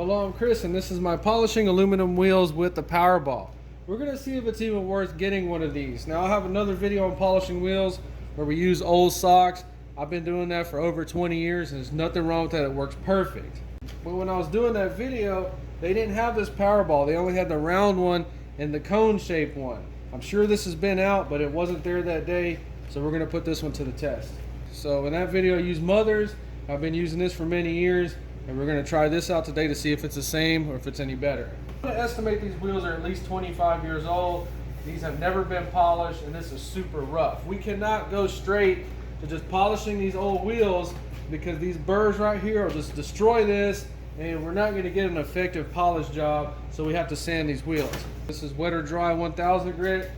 Well, I'm Chris, and this is my polishing aluminum wheels with the Powerball. We're going to see if it's even worth getting one of these. Now, I have another video on polishing wheels where we use old socks. I've been doing that for over 20 years, and there's nothing wrong with that. It works perfect. But when I was doing that video, they didn't have this Powerball. They only had the round one and the cone-shaped one. I'm sure this has been out, but it wasn't there that day, so we're going to put this one to the test. So in that video, I used Mother's. I've been using this for many years. And we're going to try this out today to see if it's the same or if it's any better. I'm going to estimate these wheels are at least 25 years old. These have never been polished, and this is super rough. We cannot go straight to just polishing these old wheels because these burrs right here will just destroy this, and we're not going to get an effective polish job, so we have to sand these wheels. This is wet or dry 1000 grit.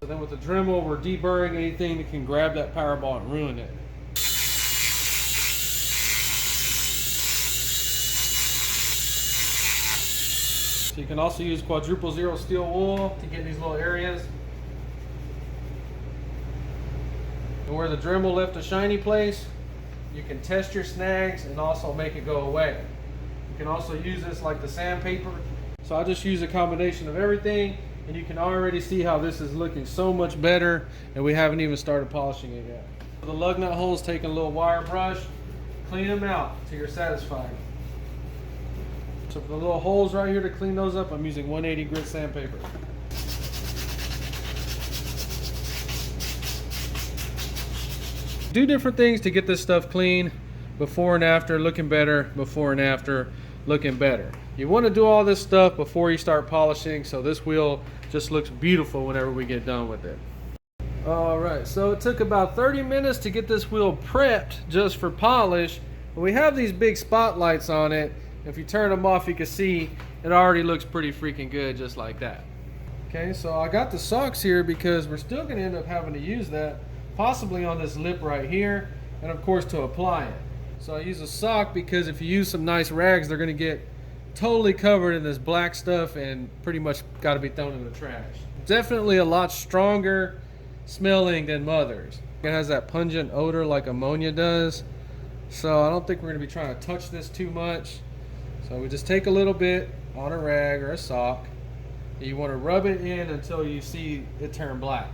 Then with the Dremel, we're deburring anything that can grab that Powerball and ruin it. So you can also use quadruple zero steel wool to get these little areas. And where the Dremel left a shiny place, you can test your snags and also make it go away. You can also use this like the sandpaper. So I just use a combination of everything. And you can already see how this is looking so much better, and we haven't even started polishing it yet. For the lug nut holes, take a little wire brush, clean them out till you're satisfied. So for the little holes right here to clean those up, I'm using 180 grit sandpaper. Do different things to get this stuff clean, before and after, looking better, before and after, looking better. You want to do all this stuff before you start polishing, so this wheel just looks beautiful whenever we get done with it. Alright, so it took about 30 minutes to get this wheel prepped just for polish. We have these big spotlights on it. If you turn them off, you can see it already looks pretty freaking good just like that. Okay, so I got the socks here because we're still going to end up having to use that, possibly on this lip right here, and of course to apply it. So I use a sock because if you use some nice rags, they're going to get totally covered in this black stuff and pretty much got to be thrown in the trash. Definitely a lot stronger smelling than Mother's. It has that pungent odor like ammonia does. So I don't think we're going to be trying to touch this too much. So we just take a little bit on a rag or a sock. You want to rub it in until you see it turn black.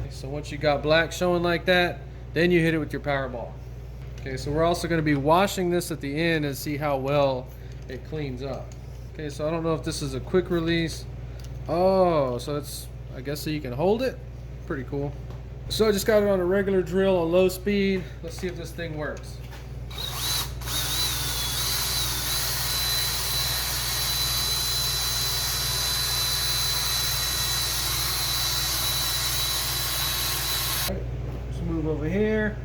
So once you got black showing like that, then you hit it with your Powerball. Okay, so we're also going to be washing this at the end and see how well it cleans up. Okay, so I don't know if this is a quick release. Oh, so it's, I guess so you can hold it. Pretty cool. So I just got it on a regular drill on low speed. Let's see if this thing works. Let's move over here.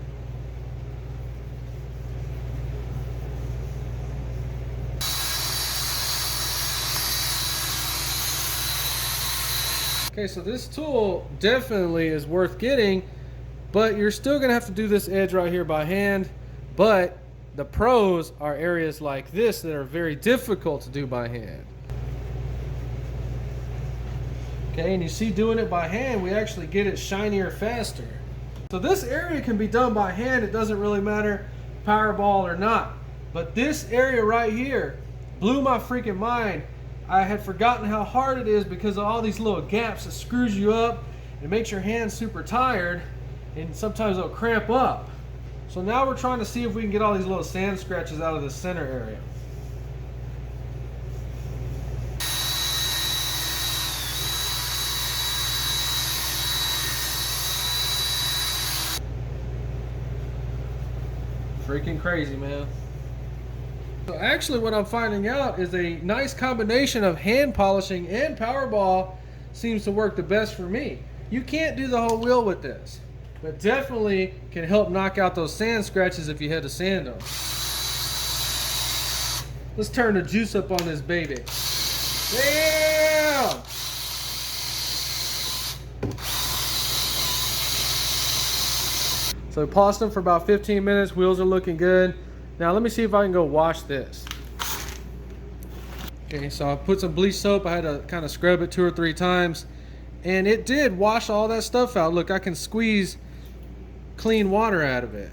Okay, so this tool definitely is worth getting, but you're still gonna have to do this edge right here by hand. But the pros are areas like this that are very difficult to do by hand. Okay, and you see doing it by hand, we actually get it shinier faster. So this area can be done by hand. It doesn't really matter Powerball or not. But this area right here blew my freaking mind. I had forgotten how hard it is because of all these little gaps. It screws you up. It makes your hands super tired, and sometimes it'll cramp up. So now we're trying to see if we can get all these little sand scratches out of the center area. Freaking crazy, man. So actually what I'm finding out is a nice combination of hand polishing and Powerball seems to work the best for me. You can't do the whole wheel with this, but definitely can help knock out those sand scratches if you had to sand them. Let's turn the juice up on this baby. Damn! So we polished them for about 15 minutes. Wheels are looking good. Now let me see if I can go wash this. Okay, so I put some bleach soap. I had to kind of scrub it 2 or 3 times, and it did wash all that stuff out. Look, I can squeeze clean water out of it.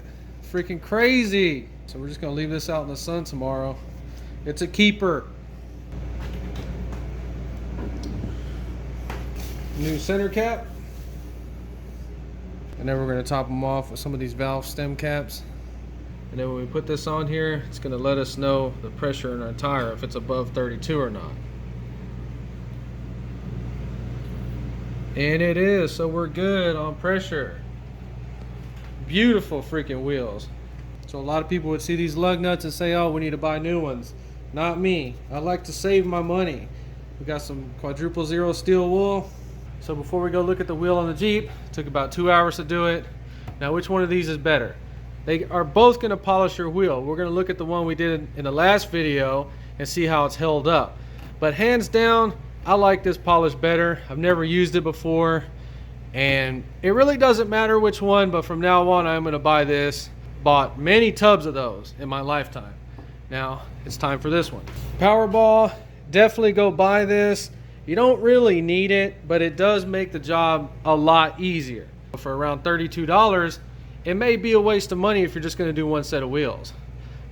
Freaking crazy. So we're just gonna leave this out in the sun tomorrow. It's a keeper. New center cap. And then we're gonna top them off with some of these valve stem caps. And then when we put this on here, it's gonna let us know the pressure in our tire, if it's above 32 or not. And it is, so we're good on pressure. Beautiful freaking wheels. So a lot of people would see these lug nuts and say, oh, we need to buy new ones. Not me. I like to save my money. We got some quadruple zero steel wool. So before we go look at the wheel on the Jeep, it took about 2 hours to do it. Now which one of these is better? They are both gonna polish your wheel. We're gonna look at the one we did in the last video and see how it's held up. But hands down, I like this polish better. I've never used it before, and it really doesn't matter which one, but from now on, I'm gonna buy this. Bought many tubs of those in my lifetime. Now, it's time for this one. Powerball, definitely go buy this. You don't really need it, but it does make the job a lot easier. For around $32, it may be a waste of money if you're just gonna do one set of wheels.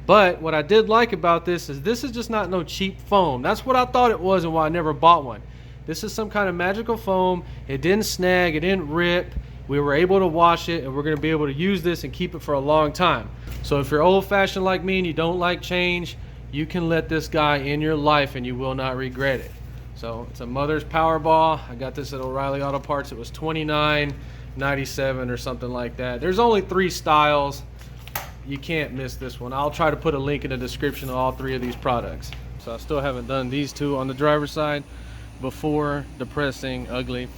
But what I did like about this is just not no cheap foam. That's what I thought it was and why I never bought one. This is some kind of magical foam. It didn't snag, it didn't rip. We were able to wash it, and we're gonna be able to use this and keep it for a long time. So if you're old fashioned like me and you don't like change, you can let this guy in your life and you will not regret it. So it's a Mother's Powerball. I got this at O'Reilly Auto Parts. It was $29.97 or something like that. There's only 3 styles. You can't miss this one. I'll try to put a link in the description of all 3 of these products. So I still haven't done these 2 on the driver's side before depressing ugly.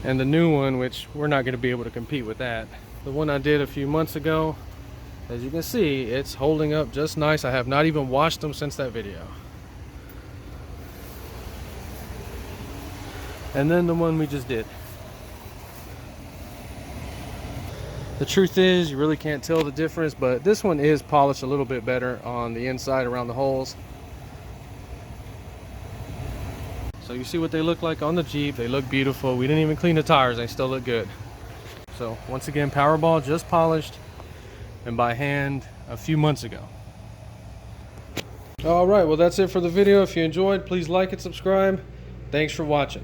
And the new one, which we're not going to be able to compete with that. The one I did a few months ago, as you can see, it's holding up just nice. I have not even washed them since that video. And then the one we just did. The truth is, you really can't tell the difference, but this one is polished a little bit better on the inside around the holes. So you see what they look like on the Jeep. They look beautiful. We didn't even clean the tires. They still look good. So once again, Powerball just polished and by hand a few months ago. All right, well, that's it for the video. If you enjoyed, please like and subscribe. Thanks for watching.